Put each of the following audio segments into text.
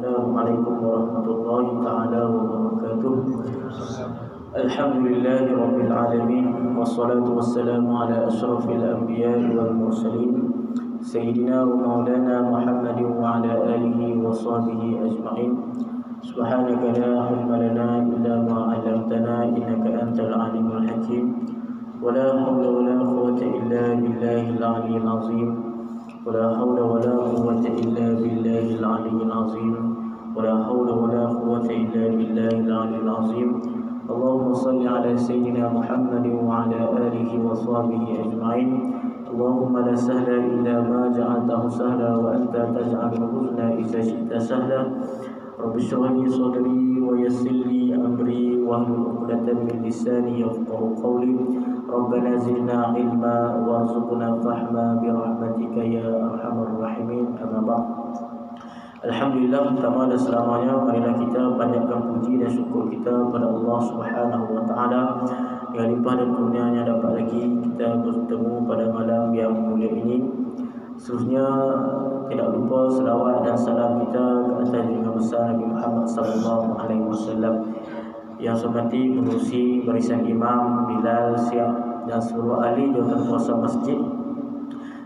Assalamualaikum warahmatullahi taala wabarakatuh. Alhamdulillahi rabbil alamin, wassalatu wassalamu ala asyrafil anbiya'i wal mursalin sayyidina wa maulana Muhammadin wa ala alihi wa sahbihi ajma'in. Subhanaka la ilma lana illa ma 'allamtana innaka antal alimul hakim. Wala hawla wala quwwata illa billahil aliyyil azim. ولا حول ولا قوة إلا بالله العلي العظيم ولا حول ولا قوة إلا بالله العلي العظيم. اللهم صل على سيدنا محمد وعلى آله وصحبه أجمعين. اللهم لا سهل إلا ما جعلته سهلا وأنت تجعل الحزن إذا شئت سهلا. رب اشرح لي صدري ويسر لي أمري واحلل عقدة من لساني يفقهوا قولي. ربنا زدنا علما وارزقنا فهما برحمتك يا أرحم الراحمين. أما بعد. Alhamdulillah, pertama dan selamanya marilah kita panjatkan puji dan syukur kita kepada Allah Subhanahu wa taala yang limpah dan kurnianya dapat lagi kita bertemu pada malam yang mulia ini. Seterusnya tidak lupa selawat dan salam kita ke atas junjungan besar Nabi Muhammad sallallahu alaihi wasallam yang semati menerusi barisan Imam Bilal, Siap dan seluruh ahli jawatan kuasa masjid.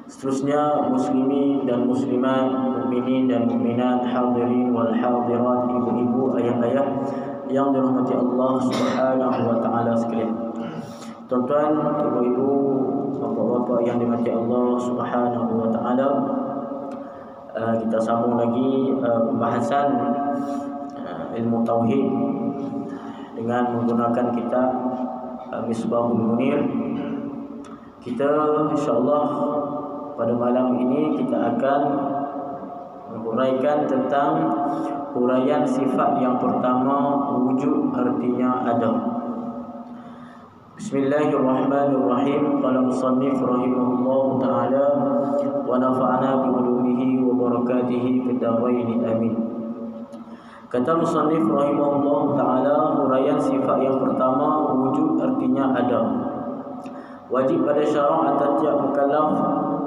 Seterusnya muslimin dan muslimat, mukminin dan mukminat, hadirin wal hadirat, ibu-ibu, ayah-ayah yang dirahmati Allah Subhanahu wa taala sekalian. Tuan-tuan, ibu-ibu, bapak-bapak yang dirahmati Allah Subhanahu wa taala, kita sambung lagi pembahasan ilmu tauhid dengan menggunakan kitab Misbahul Munir. Kita insya-Allah pada malam ini kita akan menguraikan tentang uraian sifat yang pertama, wujud, artinya ada. Bismillahirrahmanirrahim. Qala musannif rahimahullahu taala wa nafa'ana bi ulumihi wa barakatihi fid dharain amin. Kata musannif rahimahullahu taala, uraian sifat yang pertama, wujud, artinya ada. Wajib pada syarak atas tiap mukallaf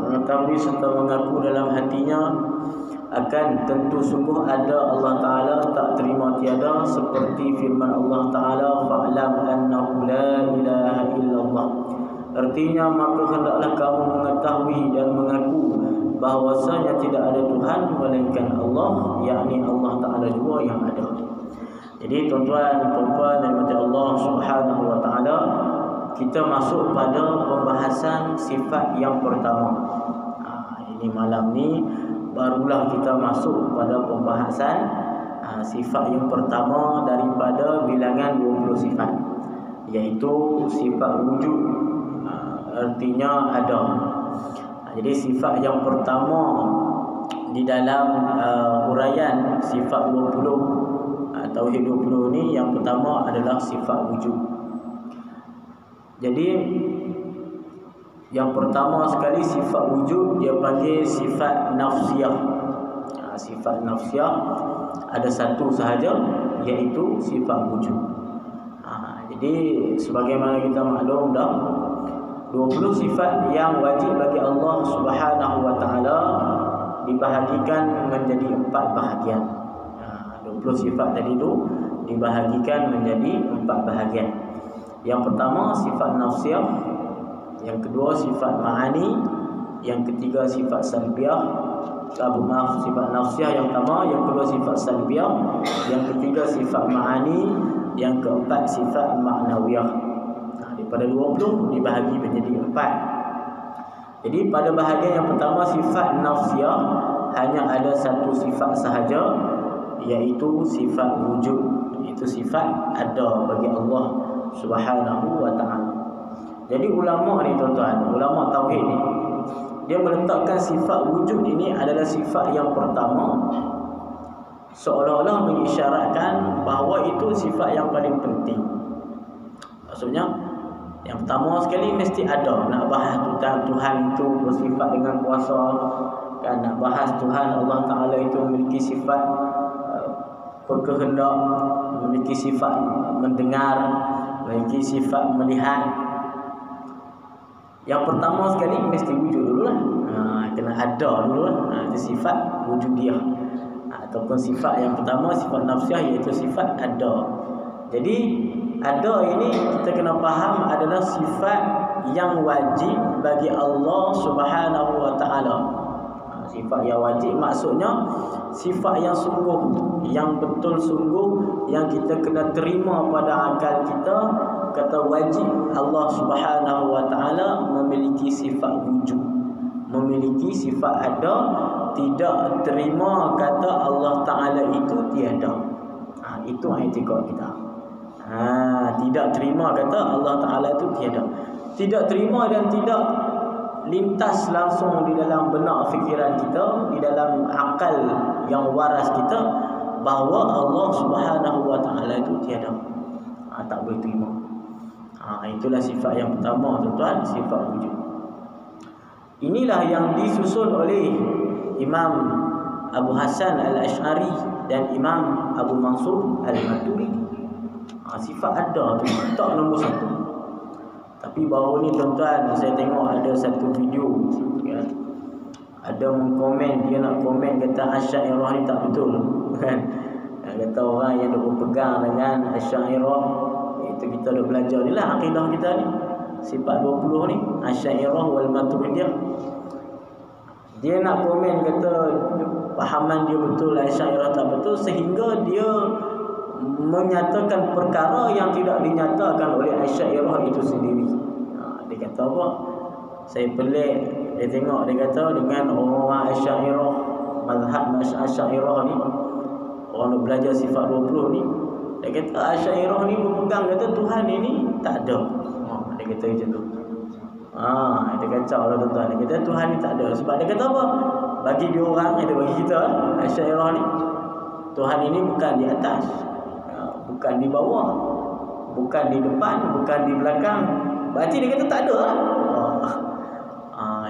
mengetahui serta mengaku dalam hatinya akan tentu sungguh ada Allah Ta'ala, tak terima tiada, seperti firman Allah Ta'ala, fa'lam annahu la ilaha illallah. Artinya maka hendaklah kamu mengetahui dan mengaku bahawasanya tidak ada Tuhan melainkan Allah, yakni Allah Ta'ala jua yang ada. Jadi tuan-tuan, perempuan dan mati Allah Subhanahu wa Ta'ala, kita masuk pada pembahasan sifat yang pertama. Ini malam ni barulah kita masuk pada pembahasan sifat yang pertama daripada bilangan 20 sifat, iaitu sifat wujud, artinya ada. Jadi sifat yang pertama di dalam huraian sifat 20 tauhid 20 ni, yang pertama adalah sifat wujud. Jadi yang pertama sekali sifat wujud dia panggil sifat nafsiyah. Sifat nafsiyah ada satu sahaja, iaitu sifat wujud. Jadi sebagaimana kita maklum dah, 20 sifat yang wajib bagi Allah Subhanahu wa taala dibahagikan menjadi 4 bahagian. 20 sifat tadi tu dibahagikan menjadi 4 bahagian. Yang pertama sifat nafsiyah, yang kedua sifat ma'ani, yang ketiga sifat salbiyah. Sifat nafsiyah yang pertama, yang kedua sifat salbiyah, yang ketiga sifat ma'ani, yang keempat sifat ma'nawiyah. Daripada 20 dibahagi menjadi 4. Jadi pada bahagian yang pertama sifat nafsiyah hanya ada satu sifat sahaja, iaitu sifat wujud. Itu sifat ada bagi Allah Subhanahu wa ta'ala. Jadi ulama ni tuan-tuan, ulama tauhid ni, dia meletakkan sifat wujud ini adalah sifat yang pertama, seolah-olah mengisyaratkan bahawa itu sifat yang paling penting. Maksudnya yang pertama sekali mesti ada. Nak bahas Tuhan itu bersifat dengan kuasa, kan, nak bahas Tuhan Allah Ta'ala itu memiliki sifat berkehendak, memiliki sifat mendengar, memiliki sifat melihat. Yang pertama sekali mesti wujud dulu lah. Kena ada dulu lah. Itu sifat wujudiyah. Ataupun sifat yang pertama, sifat nafsiyah, iaitu sifat ada. Jadi ada ini kita kena faham adalah sifat yang wajib bagi Allah Subhanahu wa taala. Sifat yang wajib maksudnya sifat yang sungguh, yang betul sungguh, yang kita kena terima pada akal kita. Kata wajib, Allah Subhanahu wa taala memiliki sifat wujud, memiliki sifat ada. Tidak terima kata Allah taala itu tiada. Itu i'tiqad kita. Tidak terima kata Allah taala itu tiada. Tidak terima dan tidak lintas langsung di dalam benak fikiran kita, di dalam akal yang waras kita, bahawa Allah Subhanahu wa taala itu tiada. Tak boleh terima. Itulah sifat yang pertama, tuan-tuan, sifat wujud. Inilah yang disusun oleh Imam Abu Hasan Al-Ash'ari dan Imam Abu Mansur Al-Maturidi. Sifat ada tu, tak nombor satu. Tapi baru ni tuan-tuan, saya tengok ada satu video ya. Ada mengkomen, dia nak komen kata Asy'ariyah ni tak betul kan. Kata orang yang dah berpegang dengan Asy'ariyah, itu kita dah belajar ni lah akidah kita ni. Sifat 20 ni, Asy'ariyah wal Maturidiyah. Dia nak komen kata pahaman dia betul, Asy'ariyah tak betul, sehingga dia menyatakan perkara yang tidak dinyatakan oleh Asy'ariyah itu sendiri. Dia kata apa? Saya pelik, dia tengok, dia kata dengan orang-orang Asy'ariyah, mazhab Asy'ariyah ni, orang nak belajar sifat 20 ni, dia kata Asy'ariyah ni berpegang kata Tuhan ini tak ada. Dia kata macam tu. Dia kacau lah tuan-tuan. Dia kata Tuhan ni tak ada. Sebab dia kata apa? Bagi dia orang, dia bagi kita Asy'ariyah ni, Tuhan ini bukan di atas, bukan di bawah, bukan di depan, bukan di belakang. Berarti dia kata tak ada lah.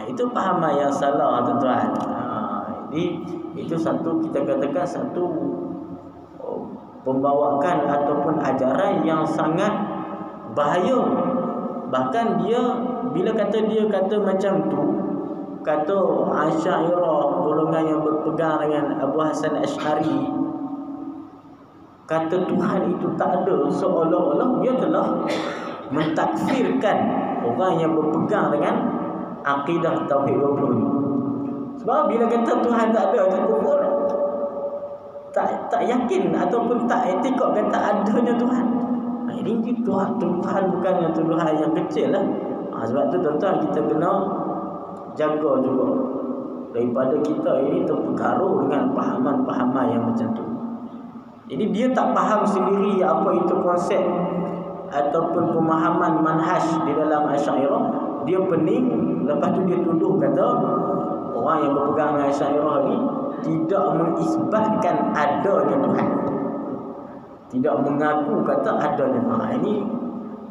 Itu pahaman yang salah tuan-tuan. Jadi itu satu, kita katakan satu pembawakan ataupun ajaran yang sangat bahaya. Bahkan dia bila dia kata macam tu, kata Asy'ariyah, golongan yang berpegang dengan Abu Hasan Ash'ari, kata Tuhan itu tak ada, seolah-olah dia telah mentakfirkan orang yang berpegang dengan akidah Tauhid 20 ni. Sebab bila kata Tuhan tak ada, itu kufur. Tak yakin ataupun tak etikot kata adanya Tuhan. Ini Tuhan bukannya tuduhan yang kecil lah. Sebab tu tuan-tuan, kita kena jaga juga daripada kita ini terpengaruh dengan pahaman-pahaman yang macam tu. Jadi dia tak faham sendiri apa itu konsep ataupun pemahaman manhaj di dalam Asy'ariyah. Dia pening, lepas tu dia tuduh kata orang yang berpegang dengan Asy'ariyah ni tidak mengisbatkan adanya Tuhan, tidak mengaku kata adanya Tuhan. Ini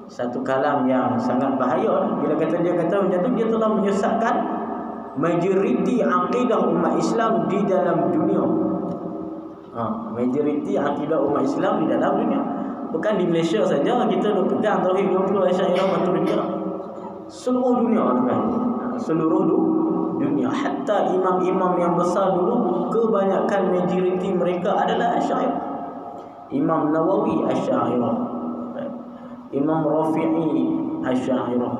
satu kalam yang sangat bahaya. Bila dia kata macam tu, dia telah menyesatkan majoriti akidah umat Islam di dalam dunia. Majoriti akidah umat Islam di dalam dunia. Bukan di Malaysia saja kita dah pegang Tauhid 20 Asy'ariyah Maturidiyah. Seluruh dunia kan. Seluruh dunia. Hatta imam-imam yang besar dulu, kebanyakan majoriti mereka adalah Asy'ariyah. Imam Nawawi Asy'ariyah, Imam Rafi'i Asy'ariyah,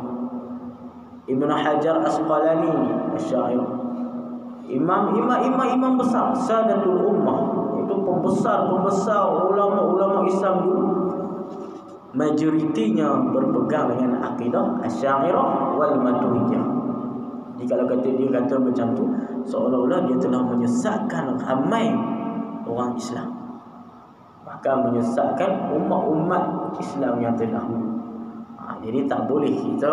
Ibn Hajar Asqalani Asy'ariyah. Imam besar, Sadatul Ummah, itu pembesar ulama-ulama Islam dulu, majoritinya berpegang dengan akidah Asy'ariyah wal Maturidiyah. Jadi kalau dia kata macam tu, seolah-olah dia telah menyesatkan ramai orang Islam, bahkan menyesatkan umat-umat Islam yang terdahulu. Jadi tak boleh kita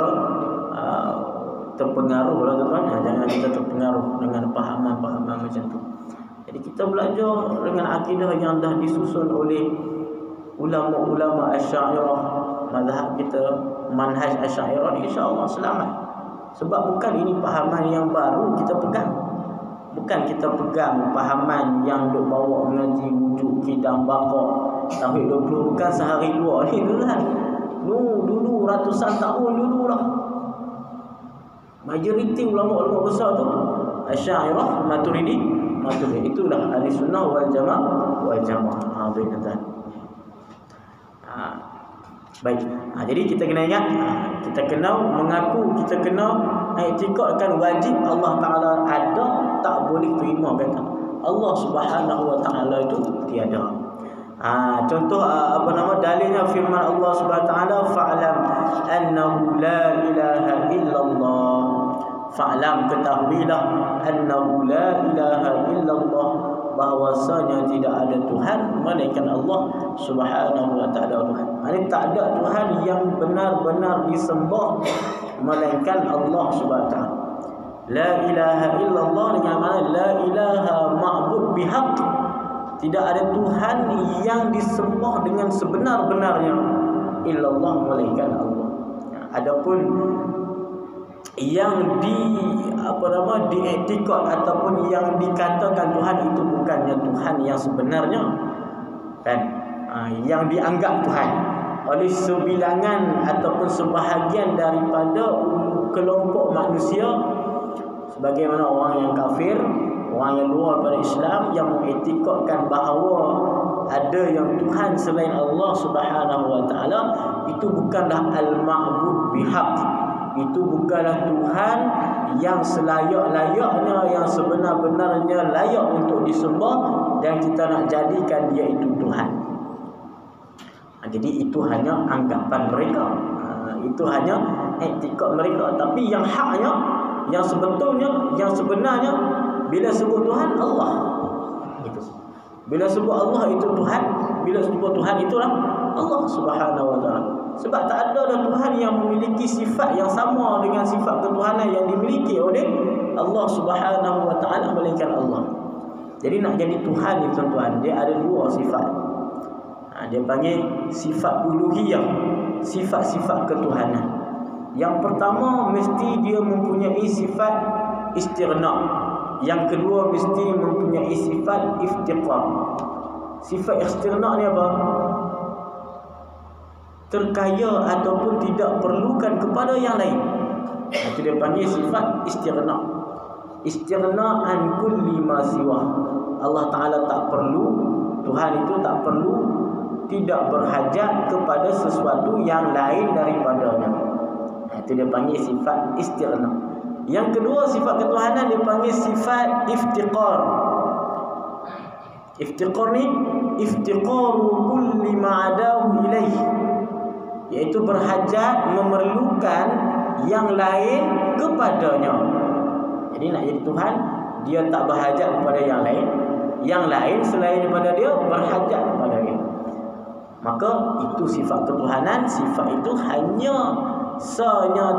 terpengaruh lah tuan-tuan. Jangan kita terpengaruh dengan pahaman-pahaman macam tu. Jadi kita belajar dengan akidah yang dah disusun oleh ulama-ulama Asy'ariyah, mazhab kita, manhaj Asy'ariyah, insya-Allah selamat. Sebab bukan ini pahaman yang baru kita pegang. Bukan kita pegang pahaman yang duk bawa mengaji wujud, kidam, baqa, Tauhid 20, bukan sehari dua ni tuan. Dulu ratusan tahun dulu lah. Majoriti ulama-ulama besar tu Asy'ariyah, Maturidiyah. Itulah ahli sunnah wal jamaah. Baik. Jadi kita kena ingat, kita kena mengaku, kita kena iktikadkan wajib Allah Taala ada, tak boleh terima kata Allah Subhanahu wa taala itu tiada. Contoh dalilnya firman Allah Subhanahu wa taala, fa'lam annahu la ilaha illallah. Fa'lam, ketahuilah, annahu la ilaha illallah, bahwasanya tidak ada Tuhan melainkan Allah Subhanahu wa taala. Ini tak ada Tuhan yang benar-benar disembah melainkan Allah Subhanahu wa taala. La ilaha illallah dengan makna la ilaha ma'bud bihaq. Tidak ada Tuhan yang disembah dengan sebenar-benarnya illallah melainkan Allah. Adapun yang diiktikad ataupun yang dikatakan Tuhan itu bukannya Tuhan yang sebenarnya, kan? Yang dianggap Tuhan oleh sebilangan ataupun sebahagian daripada kelompok manusia, sebagaimana orang yang kafir, orang yang luar pada Islam, yang mengiktikadkan bahawa ada yang Tuhan selain Allah Subhanahu wa taala, itu bukanlah al-ma'bud bihaq. Itu bukanlah Tuhan yang selayak-layaknya, yang sebenar-benarnya layak untuk disembah, dan kita nak jadikan dia itu Tuhan. Jadi itu hanya anggapan mereka, itu hanya iktikad mereka. Tapi yang haknya, yang sebetulnya, yang sebenarnya, bila sebut Tuhan Allah, itu. Bila sebut Allah itu Tuhan, bila sebut Tuhan itulah Allah Subhanahu wa taala. Sebab tak ada dah Tuhan yang memiliki sifat yang sama dengan sifat ketuhanan yang dimiliki oleh Allah Subhanahu wa taala melainkan Allah. Jadi nak jadi Tuhan ni tuan-tuan, dia ada dua sifat. Dia panggil sifat uluhiyah, sifat-sifat ketuhanan. Yang pertama mesti dia mempunyai sifat istighna. Yang kedua mesti mempunyai sifat iftiqar. Sifat istighna ni apa? Terkaya ataupun tidak perlukan kepada yang lain. Itu dia panggil sifat istighna. Istighna an kulli ma siwa. Allah Taala tak perlu, Tuhan itu tak perlu, tidak berhajat kepada sesuatu yang lain daripadanya. Itu dia panggil sifat istighna. Yang kedua sifat ketuhanan dia panggil sifat iftiqar. Iftiqar ni iftiqaru kulli ma'adahu ilaih, iaitu berhajat, memerlukan yang lain kepadanya. Jadi nak jadi Tuhan, dia tak berhajat kepada yang lain. Yang lain selain daripada dia berhajat kepada dia. Maka itu sifat ketuhanan. Sifat itu hanya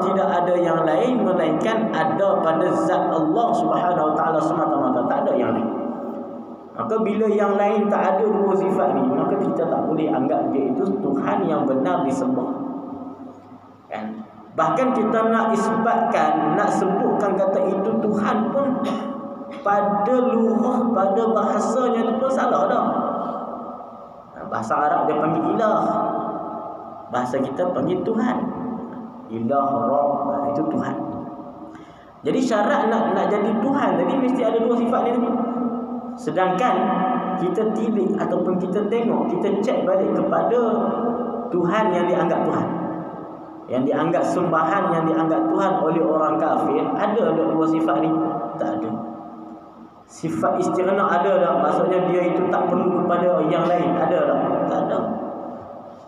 tidak ada yang lain melainkan ada pada zat Allah Subhanahu wa taala semata-mata, tak ada yang lain. Maka bila yang lain tak ada dua sifat ni, maka kita tak boleh anggap dia itu Tuhan yang benar disembah. Kan? Bahkan kita nak isbatkan, nak sebutkan kata itu Tuhan pun pada lughah, pada bahasanya itu pun salah dah. Bahasa Arab dia panggil ilah, bahasa kita panggil Tuhan. Ilah, Rabb, itu Tuhan. Jadi syarat nak jadi Tuhan tadi mesti ada dua sifat ni tadi. Sedangkan kita tilik ataupun kita tengok, kita cek balik kepada Tuhan yang dianggap Tuhan, yang dianggap sembahan, yang dianggap Tuhan oleh orang kafir, ada dua sifat ni? Tak ada. Sifat istighna ada tak? Maksudnya dia itu tak perlu kepada yang lain, ada tak? Tak ada.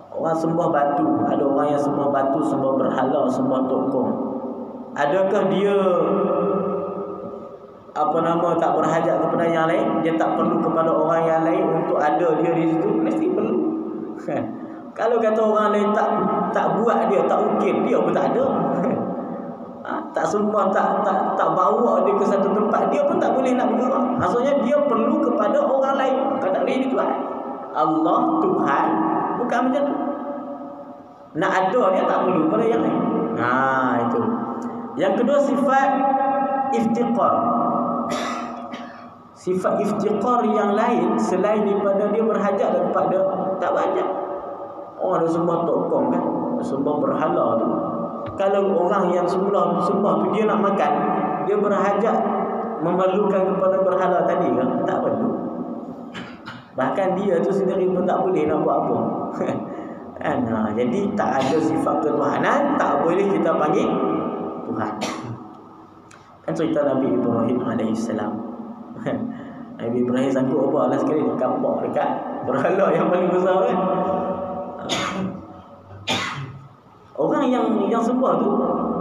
Orang sembah batu, ada orang yang sembah batu, sembah berhala, sembah tokong. Adakah dia tak berhajat kepada yang lain? Dia tak perlu kepada orang yang lain untuk ada dia di situ? Mesti perlu. Kalau kata orang lain tak buat dia, tak ukir dia pun tak ada. Tak sembah, tak bawa dia ke satu tempat, dia pun tak boleh nak bergerak. Maksudnya dia perlu kepada orang lain. Kata tak boleh dia Tuhan. Allah Tuhan bukan macam tu. Nak ada dia tak perlu pada yang lain. Itu. Yang kedua sifat iftiqar. Sifat iftiqar yang lain selain daripada dia berhajat kepada, tak berhajat. Orang ada sembah tokong kan, sembah berhala tu. Kalau orang yang sembah tu dia nak makan, dia berhajat memerlukan kepada berhala tadi ke? Tak perlu. Bahkan dia tu sendiri pun tak boleh nak buat apa. Jadi tak ada sifat ketuhanan, tak boleh kita panggil Tuhan. Kan cerita Nabi Ibrahim AS. Nabi Ibrahim sanggup apa Allah sekali dia kapok dekat berhala yang paling besar kan. Orang yang sembah tu,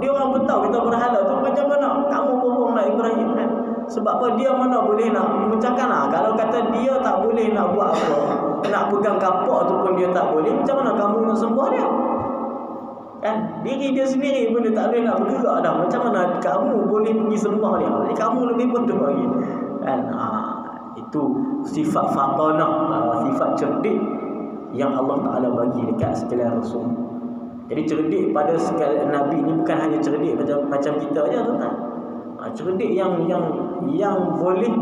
dia orang pun tahu kita berhala tu macam mana kamu bohong nak Ibrahim kan. Sebab apa, dia mana boleh nak memecahkan kalau kata dia tak boleh nak buat apa, nak pegang kapok tu pun dia tak boleh, macam mana kamu nak sembah dia kan? Diri dia sendiri pun dia tak boleh nak bergerak dah, macam mana kamu boleh pergi sembah dia? Jadi kamu lebih bodoh lagi kan. Itu sifat fatanah, sifat cerdik yang Allah Ta'ala bagi dekat sekalian Rasul. Jadi cerdik pada sekalian Nabi ni bukan hanya cerdik macam kita aja tuan-tuan. Cerdik yang boleh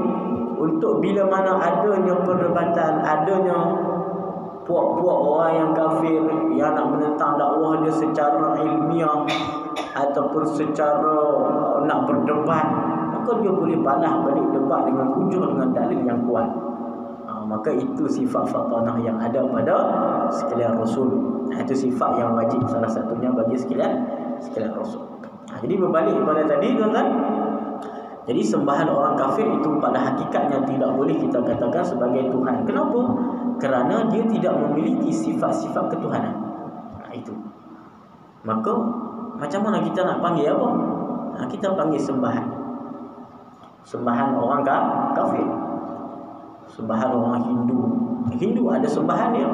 untuk bila mana adanya perdebatan, adanya puak-puak orang yang kafir yang nak menentang dakwah dia secara ilmiah ataupun secara nak berdebat, maka dia boleh balas balik debat dengan hujah, dengan dalil yang kuat. Maka itu sifat fatanah yang ada pada sekalian Rasul. Itu sifat yang wajib salah satunya bagi sekalian Rasul. Jadi berbalik kepada tadi tuan-tuan, jadi sembahan orang kafir itu pada hakikatnya tidak boleh kita katakan sebagai Tuhan. Kenapa? Kerana dia tidak memiliki sifat-sifat ketuhanan. Itu. Maka macam mana kita nak panggil apa? Kita panggil sembahan. Sembahan orang kafir. Sembahan orang Hindu. Hindu ada sembahan dia.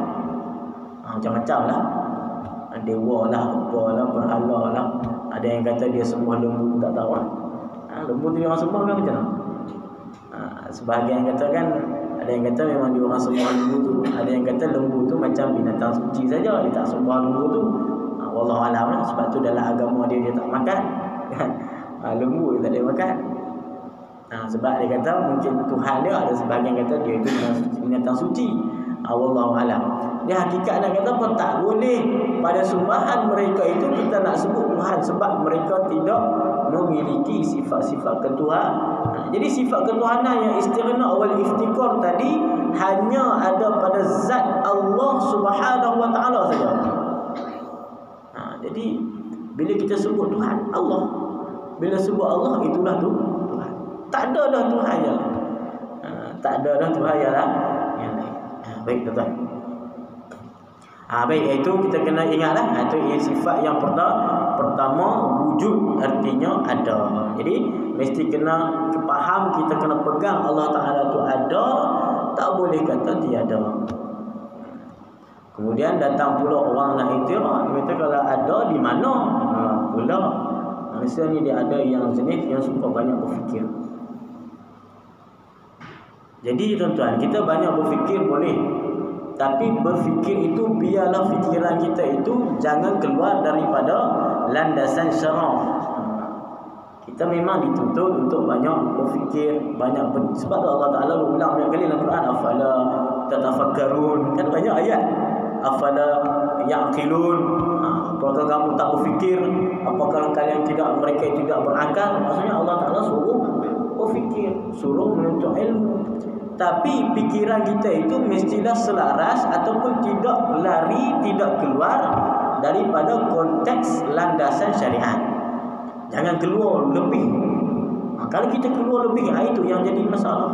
Macam-macam lah. Dewa lah, apa lah, berhala lah. Ada yang kata dia sembah lembu, tak tahu lah. Lembu tu dia orang sembah kan macam mana? Sebahagian kata kan, ada yang kata memang dia orang sembah lembu tu. Ada yang kata lembu tu macam binatang suci saja, dia tak sembah lembu tu. Wallahualam lah. Sebab tu dalam agama dia tak makan. Lembu dia tak boleh makan. Sebab dia kata mungkin Tuhan dia, ada sebahagian kata dia itu binatang suci. Wallahualam. Dia hakikat nak kata pun tak boleh pada sembahan mereka itu kita nak sebut Tuhan, sebab mereka tidak memiliki sifat-sifat ketuhanan. Jadi sifat ketuhanan yang istighna wal iftikar tadi hanya ada pada zat Allah Subhanahu wa taala saja. Jadi bila kita sebut Tuhan, Allah, bila sebut Allah, itulah tu Tuhan. Tak ada dah Tuhan yang lain. Tak ada dah Tuhan yang lain. Baik tuan-tuan. Baik, itu kita kena ingatlah. Itu sifat yang pertama, wujud artinya ada. Jadi mesti kena faham, kita kena pegang Allah Ta'ala tu ada, tak boleh kata tiada. Kemudian datang pula orang nak iktiraf, kata kalau ada di mana? Pula manusia ni dia ada yang jenis yang suka banyak berfikir. Jadi tuan-tuan, kita banyak berfikir boleh, tapi berfikir itu biarlah fikiran kita itu jangan keluar daripada landasan syarak. Kita memang dituntut untuk banyak berfikir, sebab Allah Ta'ala ulang banyak kali dalam Quran, afala tatafakkarun, kan banyak ayat, afala yaqilun, apakah kamu tak berfikir, apakah kalian mereka tidak berakal. Maksudnya Allah Ta'ala suruh berfikir, suruh menuntut ilmu. Tapi fikiran kita itu mestilah selaras ataupun tidak lari, tidak keluar daripada konteks landasan syariat. Jangan keluar lebih. Kalau kita keluar lebih, itu yang jadi masalah.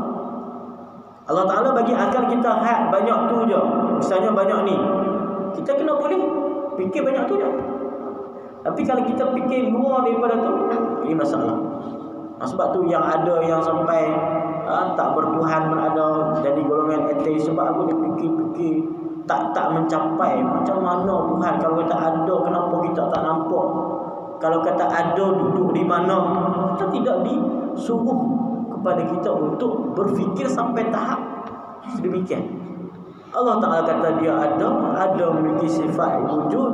Allah Ta'ala bagi akal kita banyak tu je. Misalnya banyak ni, kita kena boleh fikir banyak tu je. Tapi kalau kita fikir luar daripada tu, ini masalah. Sebab tu yang ada yang sampai tak bertuhan pun ada, jadi golongan ateis. Sebab aku dia fikir-fikir tak mencapai. Macam mana Tuhan? Kalau kata ada, kenapa kita tak nampak? Kalau kata ada, duduk di mana? Kita tidak disuruh kepada kita untuk berfikir sampai tahap sedemikian. Allah Ta'ala kata dia ada memiliki sifat wujud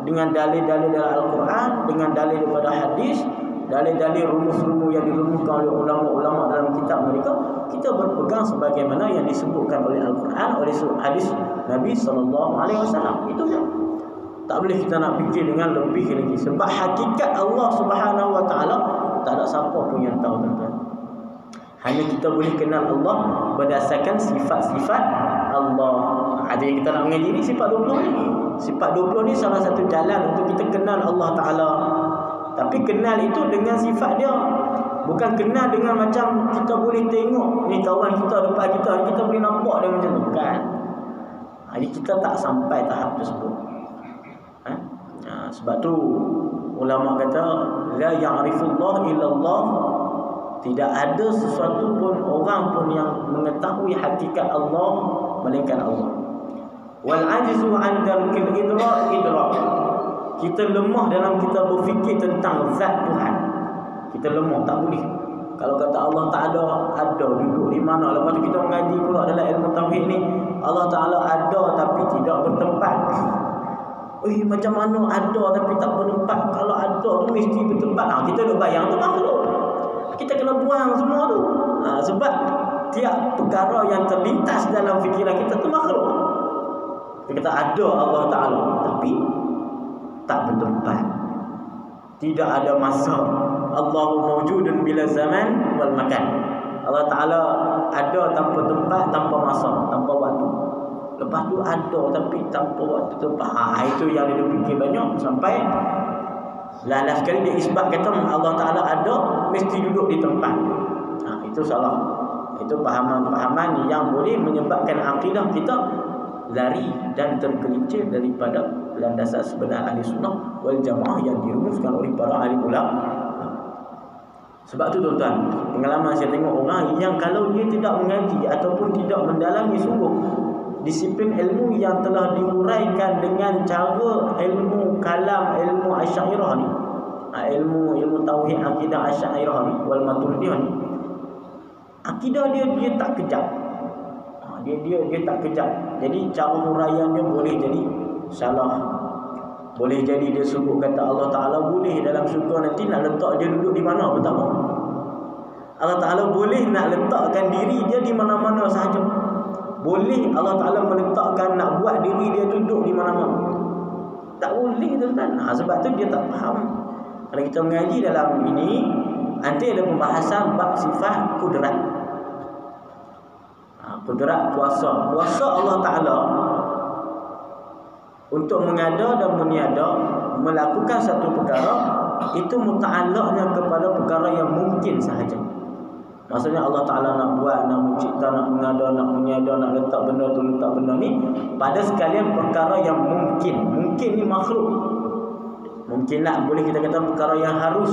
dengan dalil-dalil dalam Al-Quran, dengan dalil daripada hadis, dalil-dalil rumus-rumus yang dirumuskan oleh ulama-ulama dalam kitab mereka. Kita berpegang sebagaimana yang disebutkan oleh Al-Quran, oleh hadis Nabi SAW. Itu je. Tak boleh kita nak fikir dengan lebih lagi. Sebab hakikat Allah Subhanahu Wa Taala tak ada siapa pun yang tahu, tuan-tuan. Hanya kita boleh kenal Allah berdasarkan sifat-sifat Allah. Ada yang kita nak mengaji ni sifat 20 ni. Sifat 20 ni salah satu jalan untuk kita kenal Allah Ta'ala. Tapi kenal itu dengan sifat dia. Bukan kenal dengan macam kita boleh tengok ni kawan kita depan kita boleh nampak dia macam tu. Bukan. Jadi kita tak sampai tahap tersebut. Sebab tu ulama kata la ya'rifullah illallah. Tidak ada sesuatu pun orang pun yang mengetahui hakikat Allah melainkan Allah. Wal ajzu an darkil idrak. Kita lemah dalam kita berfikir tentang zat Tuhan. Kita lemah, tak boleh. Kalau kata Allah tak ada duduk di mana. Lepas tu kita mengaji pula dalam ilmu tauhid ni, Allah Ta'ala ada tapi tidak bertempat. Macam mana ada tapi tak bertempat? Kalau ada tu mesti bertempat. Kita duk bayang tu makhluk. Kita kena buang semua tu. Sebab tiap perkara yang terlintas dalam fikiran kita tu makhluk. Kita kata ada Allah Ta'ala tapi tak bertempat. Tidak ada masa. Allahu mawjudun bila zaman wal makan. Allah Ta'ala ada tanpa tempat, tanpa masa, tanpa waktu. Lepas tu ada tapi tanpa waktu tempat. Itu yang dia fikir banyak sampai last sekali dia isbat kata Allah Ta'ala ada mesti duduk di tempat. Itu salah. Itu pahaman-pahaman yang boleh menyebabkan akidah kita lari dan tergelincir daripada landasan sebenar ahli sunnah wal jamaah yang dirumuskan oleh para ahli ulama. Sebab tu tuan-tuan, pengalaman saya tengok orang yang kalau dia tidak mengaji ataupun tidak mendalami sungguh disiplin ilmu yang telah diuraikan dengan cara ilmu kalam, ilmu Asy'ariyah ni, ilmu tauhid akidah Asy'ariyah ni wal Maturidiyah ni, akidah dia tak kejap. Dia tak kejap. Jadi cara huraian dia boleh jadi salah. Boleh jadi dia sebut kata Allah Ta'ala boleh dalam syurga nanti nak letak dia duduk di mana pertama. Allah Ta'ala boleh nak letakkan diri dia di mana-mana sahaja. Boleh Allah Ta'ala meletakkan nak buat diri dia duduk di mana-mana. Tak boleh tuan-tuan. Sebab tu dia tak faham. Kalau kita mengaji dalam ini, nanti ada pembahasan bab sifat kudrat. Kudrat kuasa. Kuasa Allah Ta'ala untuk mengada dan meniada, melakukan satu perkara, itu muta'allaqnya kepada perkara yang mungkin sahaja. Maksudnya Allah Ta'ala nak buat, nak mencipta, nak mengada, nak meniada, nak letak benda tu, letak benda ni, pada sekalian perkara yang mungkin. Mungkin ni makhluk. Mungkin nak boleh kita kata perkara yang harus,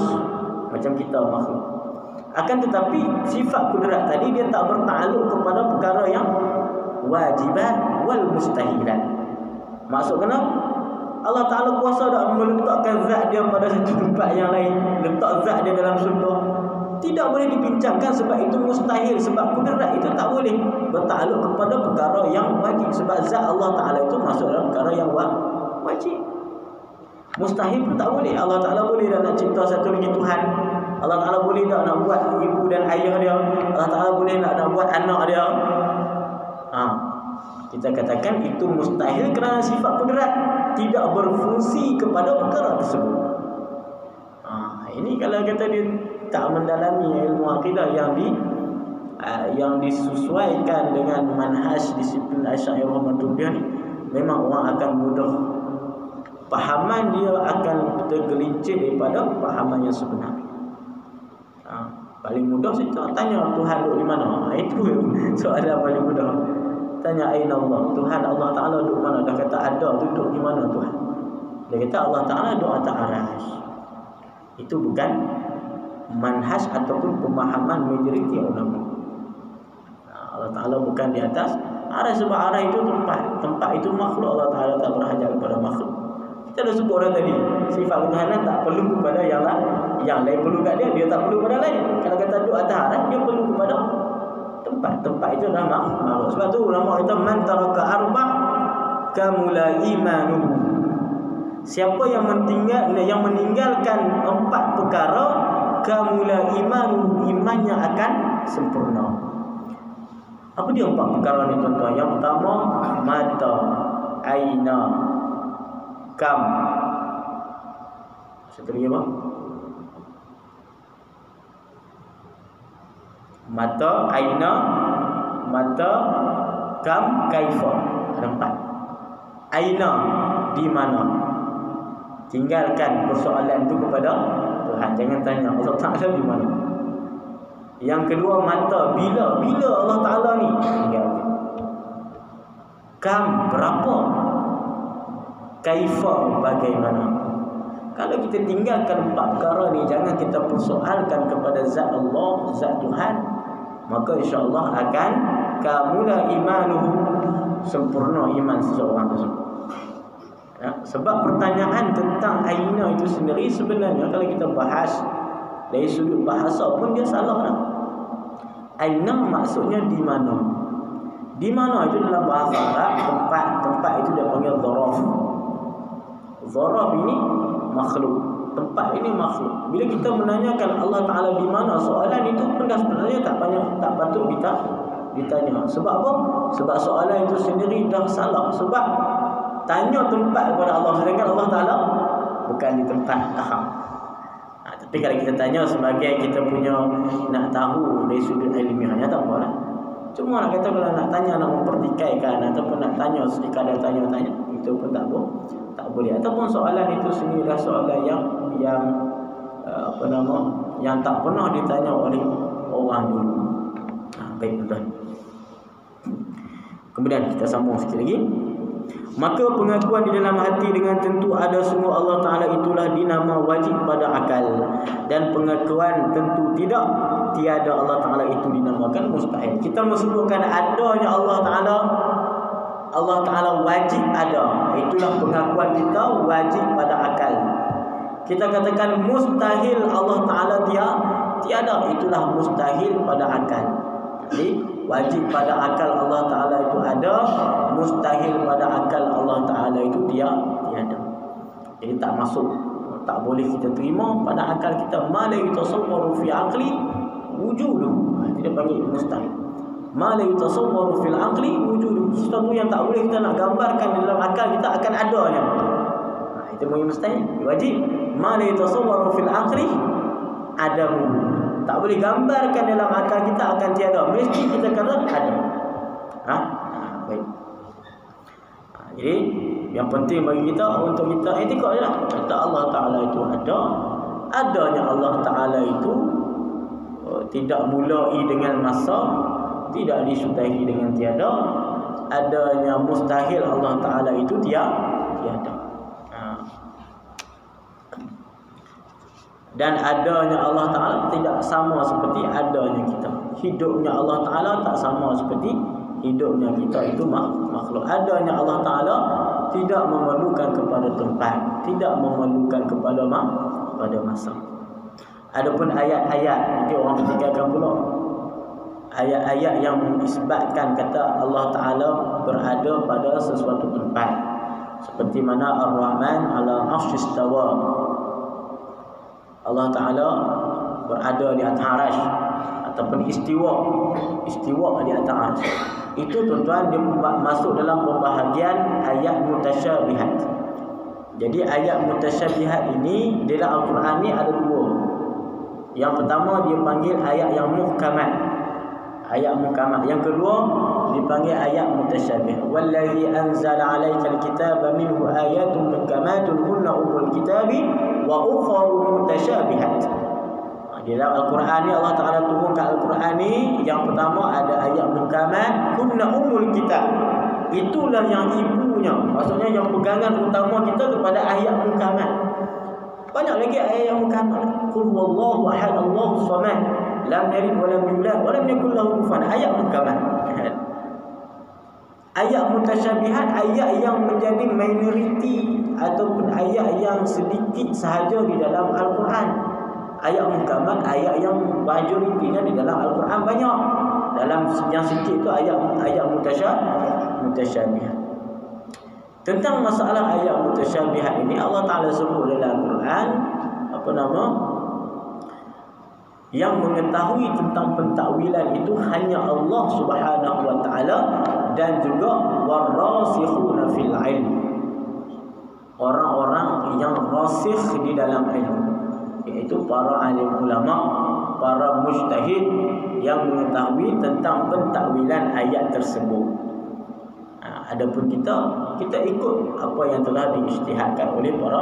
macam kita makhluk. Akan tetapi sifat kudrat tadi dia tak bertakluk kepada perkara yang wajibat wal mustahilat. Maksud kenapa? Allah Ta'ala kuasa tak meletakkan zat dia pada satu tempat yang lain, letak zat dia dalam surga. Tidak boleh dibincangkan sebab itu mustahil. Sebab kudrat itu tak boleh bertakluk kepada perkara yang wajib. Sebab zat Allah Ta'ala itu masuk dalam perkara yang wajib. Mustahil pun tak boleh. Allah Ta'ala boleh tak nak cipta satu lagi Tuhan. Allah Ta'ala boleh tak nak buat ibu dan ayah dia. Allah Ta'ala boleh tak nak buat anak dia. Kita katakan itu mustahil kerana sifat kudrat tidak berfungsi kepada perkara tersebut. Ini kalau kata dia tak mendalami ilmu akidah yang disesuaikan dengan manhaj disiplin Asy'ariyah Maturidiyah ni, memang orang akan mudah pahaman dia akan tergelincir daripada pahaman yang sebenar. Paling mudah kita tanya Tuhan duduk di mana. Itu soalan paling mudah. Tanya aina Allah, Tuhan Allah Ta'ala duduk mana? Dah kata ada, duduk di mana Tuhan? Dia kata Allah Ta'ala duduk atas aras. Itu bukan manhaj ataupun pemahaman majoriti ulama. Allah Ta'ala bukan di atas aras, sebab aras itu tempat itu makhluk. Allah Ta'ala tak berhajat kepada makhluk. Kita dah sebut dah tadi, sifat ketuhanan tak perlu kepada yang lain perlu kat dia tak perlu kepada lain. Kalau kata duduk atas aras, dia perlu kepada tempat itu adalah makhluk. Sebab tu ulama kata man taraka arba' kamula imanuhu. Siapa yang meninggalkan 4 perkara, kamula imanuhu, imannya akan sempurna. Apa dia 4 perkara ni tuan-tuan? Yang pertama, mata, aina, kam. Satu lagi apa? Mata, aina, mata, kam, kaifa. Ada 4. Aina, di mana. Tinggalkan persoalan itu kepada Tuhan. Jangan tanya Allah Ta'ala di mana. Yang kedua, mata, bila Allah Ta'ala ni. Tinggalkan. Kam, berapa. Kaifa, bagaimana. Kalau kita tinggalkan 4 perkara ni, jangan kita persoalkan kepada zat Allah, zat Tuhan, maka insya-Allah akan kamula imanuhu, sempurna iman seseorang tersebut. Ya, sebab pertanyaan tentang aina itu sendiri sebenarnya kalau kita bahas dari sudut bahasa pun dia salah dah. Aina maksudnya di mana. Di mana itu dalam bahasa Arab, tempat itu dia panggil zaraf. Zaraf ini makhluk, tempat ini makhluk. Bila kita menanyakan Allah Ta'ala di mana, soalan itu pun dah sebenarnya tak patut ditanya. Sebab apa? Sebab soalan itu sendiri dah salah. Sebab tanya tempat kepada Allah, sedangkan Allah Ta'ala bukan di tempat. Tapi kalau kita tanya sebagai kita punya nak tahu dari sudut ilmiahnya, tak apalah. Cuma nak kata kalau nak tanya, nak mempertikaikan ataupun nak tanya sekadar tanya-tanya, itu pun tak boleh. Ataupun soalan itu sendiri adalah soalan yang yang tak pernah ditanya oleh orang dulu. Baik, tuan. Kemudian kita sambung sikit lagi. Maka pengakuan di dalam hati dengan tentu ada sungguh Allah Ta'ala itulah dinama wajib pada akal. Dan pengakuan tentu tiada Allah Ta'ala itu dinamakan mustahil. Kita menyebutkan adanya Allah Ta'ala wajib ada. Itulah pengakuan kita wajib pada akal. Kita katakan mustahil Allah Ta'ala tiada. Itulah mustahil pada akal. Jadi wajib pada akal Allah Ta'ala itu ada, mustahil pada akal Allah Ta'ala itu tiada. Jadi tak masuk, tak boleh kita terima pada akal kita. Ma la yatasawwaru fi aqli wujuduhu. Dia panggil mustahil. Ma la yatasawwaru fil aqli wujuduhu. Sesuatu yang tak boleh kita nak gambarkan dalam akal kita akan adanya. Itu panggil mustahil. Wajib. Ma la yatasawwaru fil aqli adamu. Tak boleh gambarkan dalam akal kita akan tiada. Mesti kita kata ada. Baik. Jadi yang penting bagi kita untuk kita etikad je lah. Kata Allah Ta'ala itu ada. Adanya Allah Ta'ala itu tidak mulai dengan masa, tidak disudahi dengan tiada. Adanya mustahil Allah Ta'ala itu tiada. Dan adanya Allah Ta'ala tidak sama seperti adanya kita. Hidupnya Allah Ta'ala tak sama seperti hidupnya kita. Itu makhluk. Adanya Allah Ta'ala tidak memerlukan kepada tempat, tidak memerlukan kepada masa. Adapun ayat-ayat, nanti orang pertikaikan pula. Ayat-ayat yang mengisbatkan kata Allah Ta'ala berada pada sesuatu tempat. Seperti mana Ar-Rahman ala arsyis istawa. Allah Ta'ala berada di atas arasy ataupun istiwa di atas arasy. Itu tuan-tuan dia masuk dalam pembahagian ayat mutasyabihat. Jadi ayat mutasyabihat ini dalam Al-Quran ni ada 2. Yang pertama dia panggil ayat yang muhkamat. Ayat muhkamat. Yang kedua dipanggil ayat mutasyabih. Wallazi anzala 'alaikal kitaba minhu ayatun muhkamatun hunna ummul kitabi wa ukharu mutasyabihat. Di dalam Al-Quran ni Allah Ta'ala turunkan Al-Quran ni, yang pertama ada ayat muhkamat, hunna ummul kitab. Itulah yang ibunya. Maksudnya yang pegangan utama kita kepada ayat muhkamat. Banyak lagi ayat yang muhkamat. Qul huwallahu ahad, Allahus samad, lam yalid wa lam yulad wa lam yakul lahu kufuwan. Ayat muhkamat. Ayat mutasyabihat, ayat yang menjadi minoriti ataupun ayat yang sedikit sahaja di dalam Al-Quran. Ayat muhkamat, ayat yang majoritinya di dalam Al-Quran banyak. Dalam yang sikit itu ayat mutasyabihat. Tentang masalah ayat mutasyabihat ini Allah Ta'ala sebut dalam Al-Quran yang mengetahui tentang pentakwilan itu hanya Allah Subhanahu wa Ta'ala dan juga warasikhuna fil ilm. Orang-orang yang rasikh di dalam ilmu, iaitu para alim ulama para mujtahid yang mengetahui tentang pentakwilan ayat tersebut. Adapun kita ikut apa yang telah diijtihadkan oleh para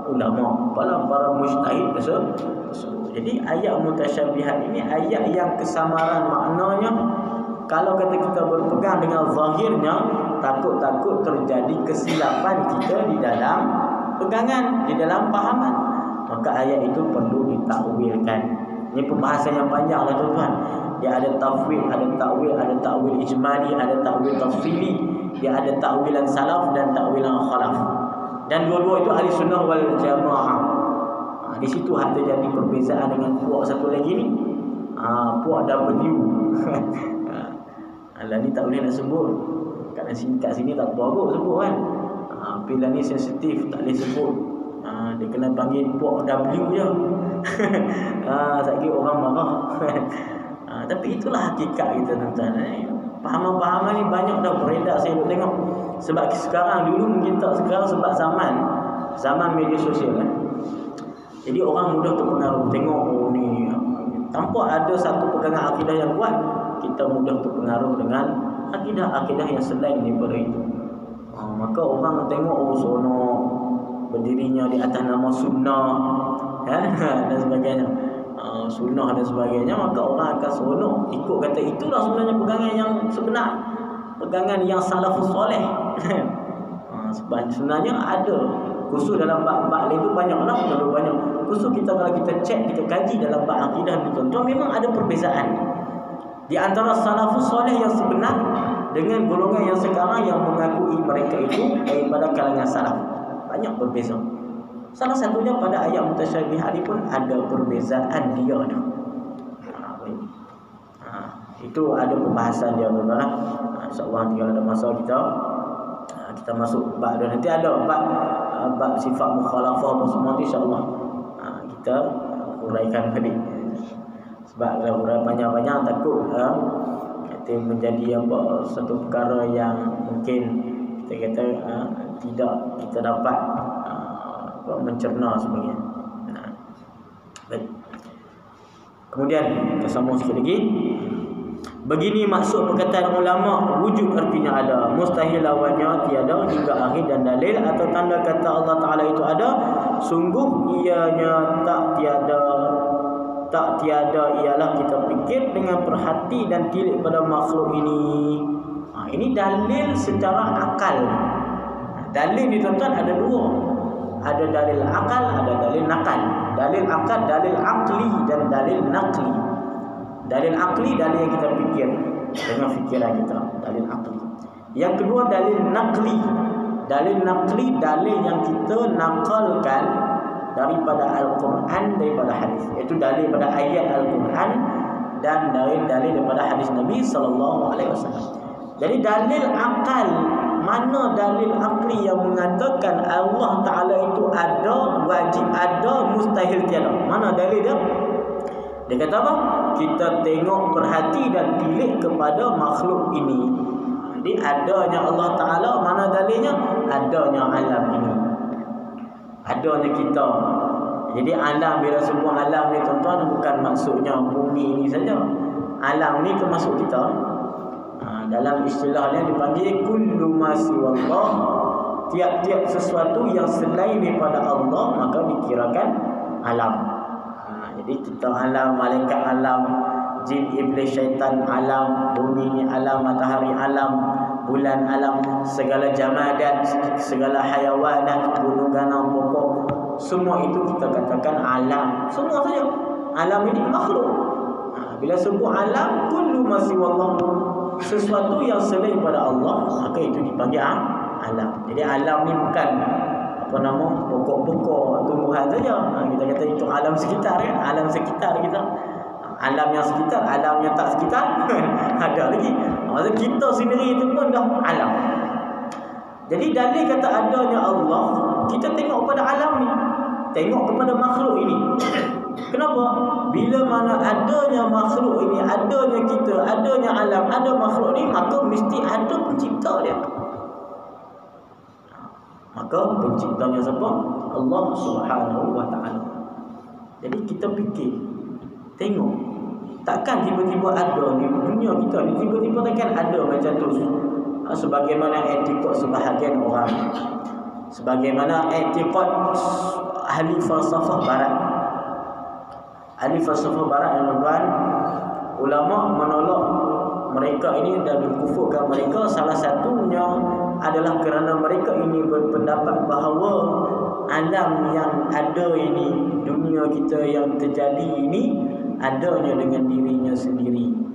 ulama, para mujtahid tersebut. Jadi ayat mutasyabihat ini ayat yang kesamaran maknanya, kalau kata kita berpegang dengan zahirnya, takut-takut terjadi kesilapan kita di dalam pegangan, di dalam pahaman. Maka ayat itu perlu ditakwilkan. Ini pembahasan yang panjang lah tuan-tuan. Dia ada tafwid, ada takwil, ada takwil ijmali, ada takwil tafsili, dia ada takwilan salaf dan takwilan khalaf. Dan dua-dua itu ahli sunnah wal jamaah. Di situ ada jadi perbezaan dengan puak satu lagi ni. Puak W. Alah ni tak boleh nak sebut. Kat sini tak apa sebut kan. Bila ni sensitif tak boleh sebut. Dia kena panggil puak W je. Sakit orang marah. Tapi itulah hakikat kita tuan-tuan. Pahaman-pahaman ni banyak dah beredar, saya tengok. Sebab sekarang, dulu mungkin tak sekarang sebab zaman media sosial kan. Jadi orang mudah terpengaruh. Tengok ni tanpa ada satu pegangan akidah yang kuat, kita mudah terpengaruh dengan akidah yang selain daripada itu. Maka orang tengok seronok berdirinya di atas nama sunnah dan sebagainya. Sunnah dan sebagainya, maka orang akan seronok ikut kata itulah sebenarnya pegangan yang sebenar, pegangan yang salafus soleh. Sebab sebenarnya ada khusus dalam bab itu banyaklah, terlalu banyak. Khusus kalau kita cek, kita kaji dalam bab akidah ni tuan-tuan, memang ada perbezaan di antara salafus soleh yang sebenar dengan golongan yang sekarang yang mengakui mereka itu daripada kalangan salaf. Banyak berbeza. Salah satunya pada ayat mutasyabihat ini pun ada perbezaan dia tu. Itu ada pembahasan dia tuan-tuan. InsyaAllah tinggal ada masa kita masuk bab dia. Nanti ada bab sifat mukhalafah apa semua tu, insyaAllah kita uraikan balik. Sebab kalau urai panjang-panjang takut nanti menjadi satu perkara yang mungkin kita kata tidak kita dapat mencerna sebenarnya. Baik. Kemudian kita sambung sikit lagi. Begini maksud perkataan ulama, wujud artinya ada, mustahil lawannya tiada hingga akhir, dan dalil atau tanda kata Allah Ta'ala itu ada, sungguh ianya tak tiada ialah kita fikir dengan perhati dan tilik pada makhluk ini. Ini dalil secara akal. Dalil ni tuan-tuan ada dua. Ada dalil akal, ada dalil nakal. Dalil akal, dalil akli dan dalil nakli. Dalil akli, dalil yang kita fikir dengan fikiran kita, dalil akli. Yang kedua dalil nakli. Dalil nakli, dalil yang kita nakalkan daripada Al-Quran, daripada hadis. Iaitu dalil daripada ayat Al-Quran dan dalil daripada hadis Nabi SAW. Jadi dalil akal, mana dalil akli yang mengatakan Allah Ta'ala itu ada, wajib ada, mustahil tiada? Mana dalil dia? Dia kata apa? Kita tengok, perhati dan tilik kepada makhluk ini. Jadi adanya Allah Ta'ala, mana dalilnya? Adanya alam ini, adanya kita. Jadi alam, bila sebut alam ni tuan-tuan, bukan maksudnya bumi ini saja. Alam ni termasuk kita. Dalam istilahnya dipanggil kullu ma siwallah, tiap-tiap sesuatu yang selain daripada Allah maka dikirakan alam. Jadi kita alam, malaikat alam, jin, iblis, syaitan alam, bumi ni alam, matahari alam, bulan alam, segala jamadat, segala hayawanat, gunung ganang, pokok, semua itu kita katakan alam. Semua saja alam ini makhluk. Bila sebut alam, kullu ma siwallah, sesuatu yang selain daripada Allah, maka itu dipanggil alam. Jadi alam ni bukan pokok-pokok, tumbuhan saja. Kita kata itu alam sekitar kan, alam sekitar kita. Alam yang sekitar, alam yang tak sekitar ada lagi. Maksudnya kita sendiri itu pun dah alam. Jadi dalil kata adanya Allah, kita tengok pada alam ni, tengok kepada makhluk ini. Kenapa? Bila mana adanya makhluk ini, adanya kita, adanya alam, ada makhluk ni, maka mesti ada pencipta dia. Maka penciptanya siapa? Allah Subhanahu wa ta'ala. Jadi kita fikir, tengok Takkan tiba-tiba ada ni dunia kita ni, tiba-tiba takkan ada macam tu. Sebagaimana etikot sebahagian orang, sebagaimana etikot ahli falsafah barat. Ahli falsafah barat yang tuan, ulama menolak mereka ini dan mengkufurkan mereka. Salah satunya adalah kerana mereka ini berpendapat bahawa alam yang ada ini, dunia kita yang terjadi ini, adanya dengan dirinya sendiri.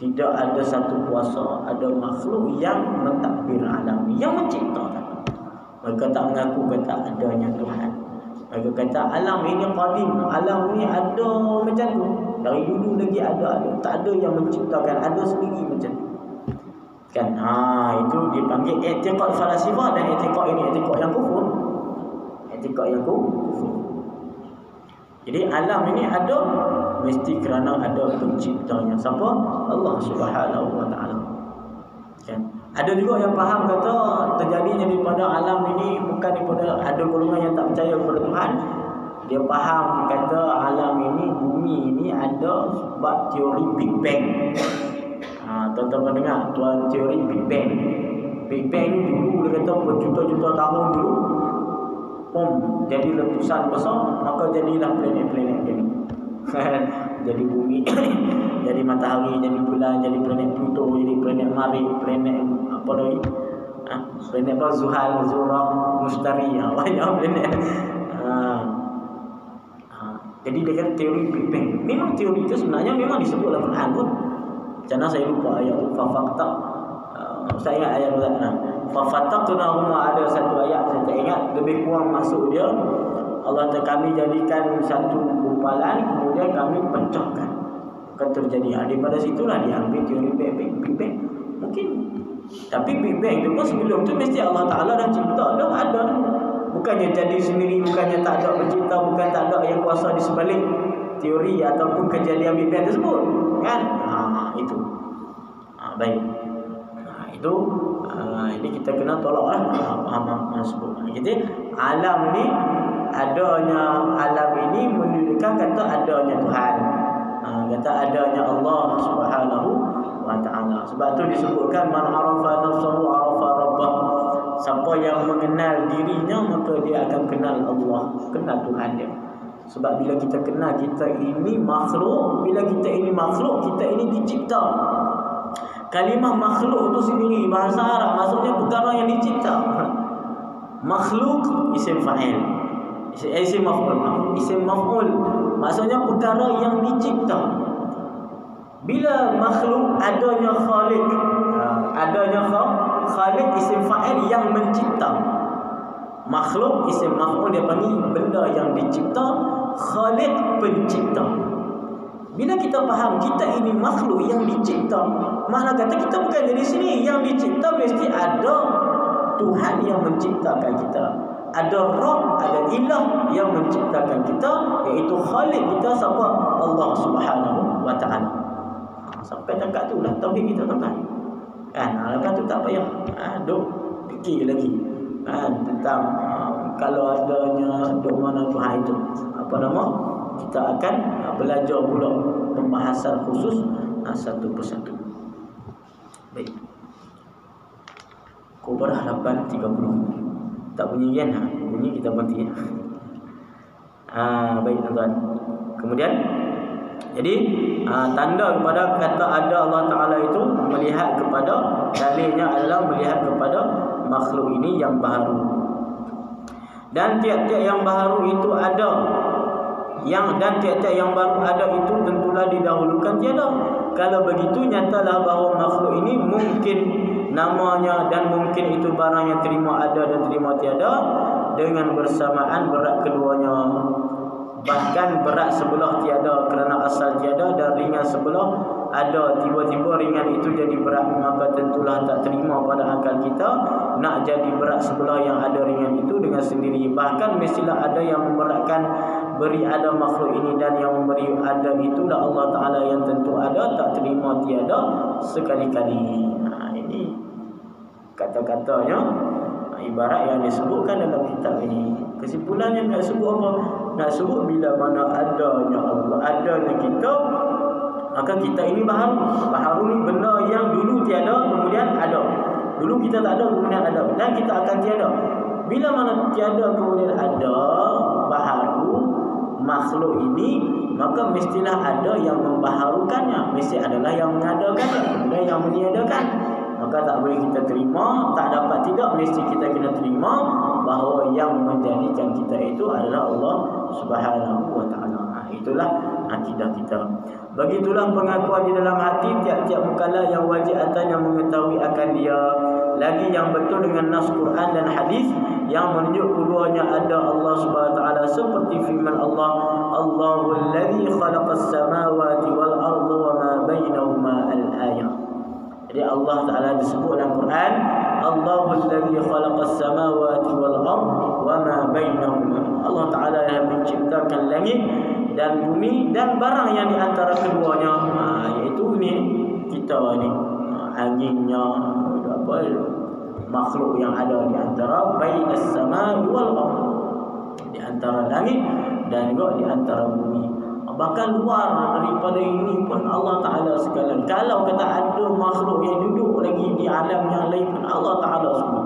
Tidak ada satu kuasa, ada makhluk yang mentadbir alam, yang menciptakan. Mereka tak mengaku kata adanya Tuhan. Mereka kata alam ini qadim, alam ini ada macam tu. Dari dulu lagi ada. Tak ada yang menciptakan, ada sendiri macam tu. Kan? Itu dipanggil i'tiqad falasifah, dan i'tiqad ini i'tiqad yang kufur. I'tiqad yang kufur. Jadi alam ini ada mesti kerana ada penciptanya. Siapa? Allah Subhanahu wa taala. Kan? Ada juga yang faham kata terjadinya daripada alam ini bukan daripada, ada golongan yang tak percaya kepada Tuhan. Dia faham kata alam ini, bumi ini ada sebab teori Big Bang. Tuan-tuan dengar tuan teori Big Bang. Big Bang ni dulu dia kata berjuta-juta tahun dulu, jadi letusan besar, maka jadilah planet-planet ini. Jadi bumi, jadi matahari, jadi bulan, jadi planet Pluto, jadi planet Marikh, planet apa lagi? Planet apa? Zuhal, Zurah, Mustari, banyak planet. Jadi dia kata teori Big Bang. Memang teori itu sebenarnya memang disebut dalam Quran pun. Macam mana saya lupa ayat tu? Saya ingat ayat tu. Fafataqnahuma, ada satu ayat saya tak ingat, lebih kurang maksud dia Allah kami jadikan satu gumpalan, kemudian kami pecahkan, akan terjadi. Daripada situlah diambil teori Big Bang. Mungkin. Tapi Big Bang itu pun sebelum tu mesti Allah Ta'ala dah cipta, dah ada. Bukannya jadi sendiri, bukannya tak ada pencipta, bukan tak ada yang kuasa di sebalik teori ataupun kejadian Big Bang tersebut, kan? Itu. Baik. Itu ini kita kena tolaklah pemahaman tersebut. Jadi alam ni, adanya alam ini menunjukkan kata adanya Tuhan. Kata adanya Allah Subhanahu wa taala. Sebab tu disebutkan man arafa nafsahu arafa rabbah. Siapa yang mengenal dirinya maka dia akan kenal Allah, kenal Tuhan dia. Sebab bila kita kenal kita ini makhluk, bila kita ini makhluk, kita ini dicipta. Kalimah makhluk itu sendiri bahasa Arab maksudnya perkara yang dicipta. Makhluk isim fa'il, isim maf'ul, isim maf'ul maksudnya perkara yang dicipta. Bila makhluk adanya khaliq, adanya khaliq isim fa'il yang mencipta. Makhluk isim maf'ul dia panggil benda yang dicipta, khaliq pencipta. Bila kita faham kita ini makhluk yang dicipta, makna kata kita bukan dari sini. Yang dicipta mesti ada Tuhan yang menciptakan kita. Ada Rabb, ada ilah yang menciptakan kita, iaitu Khalik kita, siapa? Allah Subhanahu wa taala. Sampai dekat tu dah tauhid kita tuan-tuan. Kan? Lepas tu tak payah duk fikir lagi tentang kalau adanya duk mana Tuhan itu. Apa nama? Kita akan belajar pula pembahasan khusus satu persatu. Baik. Kubarah 8.30. Tak bunyi kan? Bunyi kita berhenti. Baik tuan-tuan. Kemudian jadi tanda kepada kata ada Allah Ta'ala itu melihat kepada, dalilnya adalah melihat kepada makhluk ini yang baru. Dan tiap-tiap yang baru itu ada, dan tiap-tiap yang baru ada itu tentulah didahulukan tiada. Kalau begitu nyatalah bahawa makhluk ini mungkin namanya dan mungkin itu barang yang terima ada dan terima tiada, dengan bersamaan berat keduanya. Bahkan berat sebelah tiada kerana asal tiada, dan ringan sebelah ada, tiba-tiba ringan itu jadi berat, maka tentulah tak terima pada akal kita nak jadi berat sebelah yang ada ringan itu dengan sendiri. Bahkan mestilah ada yang memberatkan beri ada makhluk ini, dan yang memberi ada itulah Allah Ta'ala yang tentu ada, tak terima tiada sekali-kali. Ini kata-katanya ibarat yang disebutkan dalam kitab ini. Kesimpulannya nak sebut apa? Nak sebut bila mana adanya Allah, adanya kita, Maka kita ini baharu. Baharu ni benda yang dulu tiada kemudian ada. Dulu kita tak ada kemudian ada, dan kita akan tiada. Bila mana tiada kemudian ada, baharu makhluk ini, maka mestilah ada yang membaharukannya, mesti adalah yang mengadakannya, kemudian yang meniadakan. Maka tak boleh kita terima, tak dapat tidak, mesti kita kena terima bahawa yang menjadikan kita itu adalah Allah Subhanahu wa taala. Itulah akidah kita. Begitulah pengakuan di dalam hati tiap-tiap mukallaf yang wajib atasnya mengetahui akan dia. Lagi yang betul dengan nas Quran dan hadis yang menunjuk keduanya ada Allah Subhanahu wa taala, seperti firman Allah, Allahul ladzi khalaqas samawati wal arda wa ma bainahuma al-ayah. Jadi Allah Taala disebut dalam Quran, Allahul ladzi khalaqas samawati wal arda wa ma bainahuma. Allah Taala yang menciptakan langit dan bumi dan barang yang di antara keduanya, iaitu ni kita ni, anginnya, apa, makhluk yang ada di antara bainas samai wal ard, di antara langit dan juga di antara bumi. Bahkan luar daripada ini pun Allah Ta'ala sekalian. Kalau kata ada makhluk yang duduk lagi di alam yang lain pun Allah Ta'ala semua.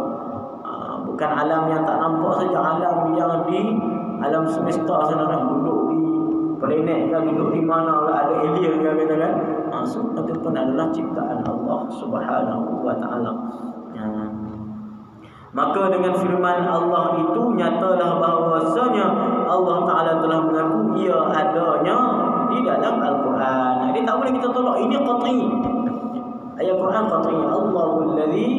Bukan alam yang tak nampak saja, alam yang di alam semesta sana kan, duduk di planet kan, duduk di mana lah, ada alien kan, kata kan. Semua itu pun adalah ciptaan Allah Subhanahu wa Ta'ala. Maka dengan firman Allah itu nyatalah bahawasanya Allah Ta'ala telah mengaku ia adanya di dalam Al-Quran. Jadi tak boleh kita tolak, ini qat'i. Ayat Quran qat'i. Allahul ladzi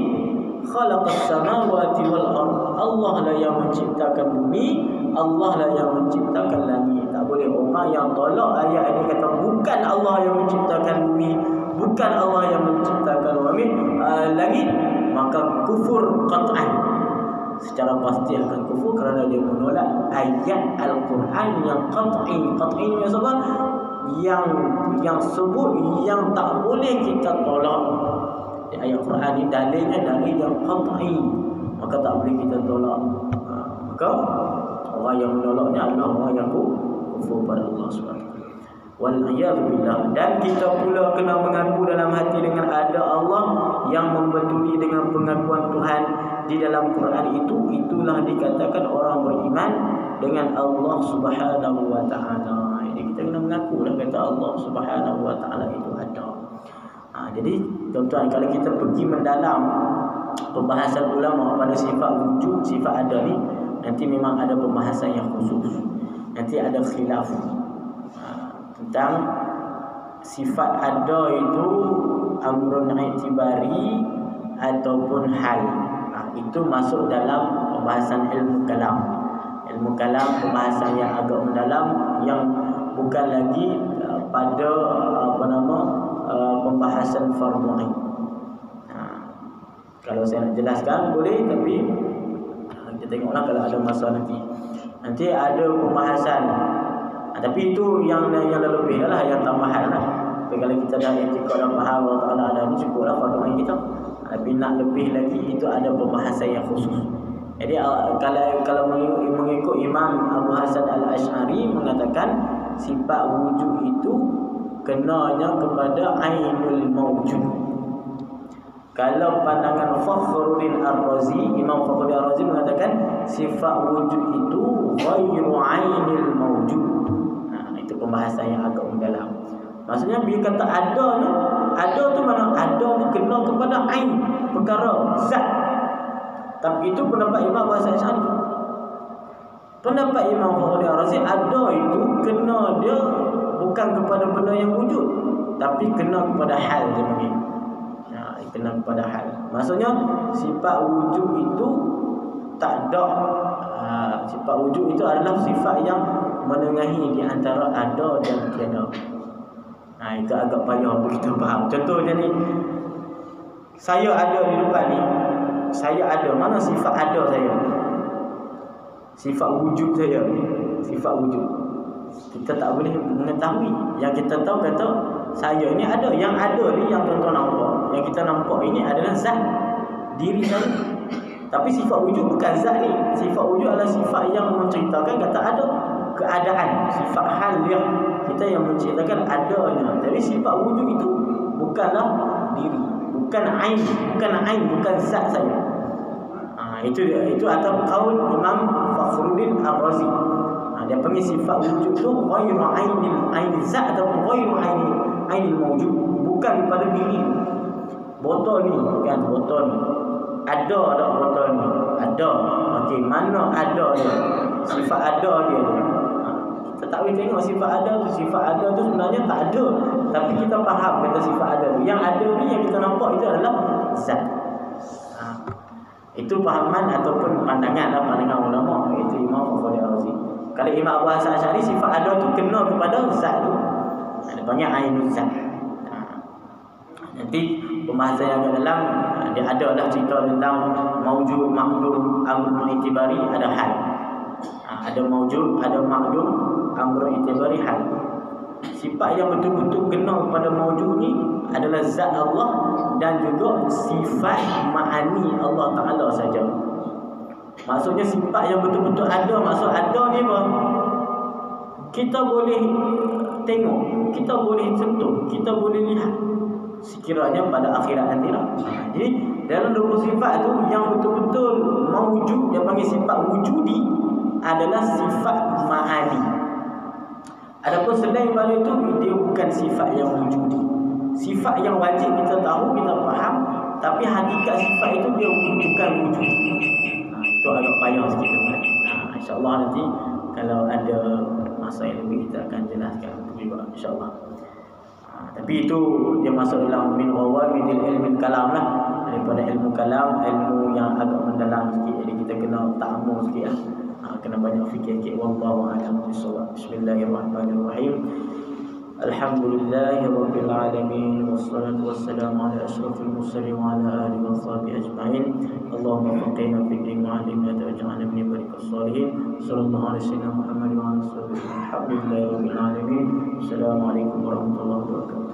khalaqas samawati wal ard. Allah lah yang menciptakan bumi, Allah lah yang menciptakan langit. Tak boleh orang yang tolak ayat ini kata bukan Allah yang menciptakan bumi, bukan Allah yang menciptakan langit, maka kufur qat'an. Secara pasti akan kufur kerana dia menolak ayat Al-Quran yang qat'i. Qat'i ni maksud apa? Yang sebut yang tak boleh kita tolak. Ayat Quran ni dalilnya dalil yang qat'i, maka tak boleh kita tolak. Maka orang yang menolaknya adalah orang yang kufur pada Allah SWT. Wal'iyadzubillah. Dan kita pula kena mengaku dalam hati dengan ada Allah yang membetuli dengan pengakuan Tuhan di dalam Quran itu. Itulah dikatakan orang beriman dengan Allah Subhanahu wa ta'ala. Jadi kita kena mengaku lah kata Allah Subhanahu wa ta'ala itu ada. Jadi tuan-tuan, kalau kita pergi mendalam pembahasan ulama pada sifat wujud, sifat ada ni, nanti memang ada pembahasan yang khusus. Nanti ada khilaf tentang sifat ada itu amrun i'tibari ataupun hal. Itu masuk dalam pembahasan ilmu kalam. Ilmu kalam pembahasan yang agak mendalam, yang bukan lagi pada pembahasan fardhu ain. Kalau saya nak jelaskan boleh, tapi kita tengoklah kalau ada masa nanti. Nanti ada pembahasan. Tapi itu yang dah lebih lah, yang tambahan lah. Tapi kalau kita dah etikad dan faham Allah Ta'ala ada ni, cukuplah fardhu ain kita. Tapi nak lebih lagi, itu ada pembahasan yang khusus. Jadi kalau mengikut Imam Abu Hasan Al-Ash'ari mengatakan sifat wujud itu kenanya kepada ainul mawjud. Kalau pandangan Fakhruddin Ar-Razi, Imam Fakhruddin Ar-Razi mengatakan sifat wujud itu ghairu ainil mawjud. Itu pembahasan yang agak mendalam. Maksudnya bila kata ada ni, ada tu mana? Ada tu kena kepada ain, perkara, zat. Tapi itu pendapat Imam Abu Hasan Al-Ash'ari. Pendapat Imam Fakhruddin Ar-Razi, ada itu kena dia bukan kepada benda yang wujud, tapi kena kepada hal dia panggil. Kena kepada hal. Maksudnya sifat wujud itu tak ada. Sifat wujud itu adalah sifat yang menengahi di antara ada dan tiada. Itu agak payah untuk kita faham. Contohnya ni, saya ada di depan ni, saya ada. Mana sifat ada saya? Sifat wujud saya. Sifat wujud. Kita tak boleh mengetahui. Yang kita tahu kata saya ni ada. Yang ada ni yang tuan-tuan nampak, yang kita nampak ini adalah zat diri saya. Tapi sifat wujud bukan zat ni. Sifat wujud adalah sifat yang menceritakan kata ada keadaan, sifat hal yang kita yang menciptakan adanya. Jadi sifat wujud itu bukanlah diri, bukan ain, bukan zat saja. Itu atau qaul Imam Fakhruddin Ar-Razi. Dia panggil sifat wujud itu ghairu ainil zat atau ghairu ainil mawjud, bukan pada diri. Botol ni kan, botol ni ada tak botol ni? Ada. Okey, mana ada dia? Sifat ada dia tu. Kita tak boleh tengok sifat ada tu. Sifat ada tu sebenarnya tak ada, tapi kita faham kata sifat ada tu. Yang ada ni yang kita nampak itu adalah zat. Itu fahaman ataupun pandangan ulama, iaitu Imam Fakhruddin Ar-Razi. Kalau Imam Abu Hasan Asy'ari, sifat ada tu kena kepada zat tu. Ada banyak ainul zat. Nanti pembahasan yang akan dalam dia adalah cerita tentang maujud, ma'dum, amr i'tibari, ada hal. Ada maujud, ada ma'dum, amr i'tibari, hal. Sifat yang betul-betul kena kepada maujud ni adalah zat Allah dan juga sifat ma'ani Allah Ta'ala saja. Maksudnya sifat yang betul-betul ada, maksud ada ni apa? Kita boleh tengok, kita boleh sentuh, kita boleh lihat sekiranya pada akhirat nanti lah. Jadi dalam 20 sifat tu yang betul-betul mawujud, dia panggil sifat wujudi, adalah sifat ma'ani. Adapun selain pada itu, dia bukan sifat yang wujudi. Sifat yang wajib kita tahu, kita faham, tapi hakikat sifat itu dia bukan wujud. Itu agak payah sikit teman. InsyaAllah nanti kalau ada masa yang lebih kita akan jelaskan juga, insyaAllah. Tapi itu dia masuk dalam min ghawamidil ilmi kalam lah, daripada ilmu kalam, ilmu yang agak mendalam sikit. Jadi kita kena ta'ammul sikit lah. Kena banyak fikir sikit. Wallahu a'lam bishawab. Bismillahirrahmanirrahim. Alhamdulillahirabbil alamin, wassalatu wassalamu ala asyrafil mursalin wa ala alihi washabihi ajma'in. Allahumma faqihna fid din wa 'allimna waj'alna min ibadikas shalihin. Sallallahu alaihi wasallam Muhammad wa ala alihi. Alhamdulillahirabbil alamin. Assalamualaikum warahmatullahi wabarakatuh.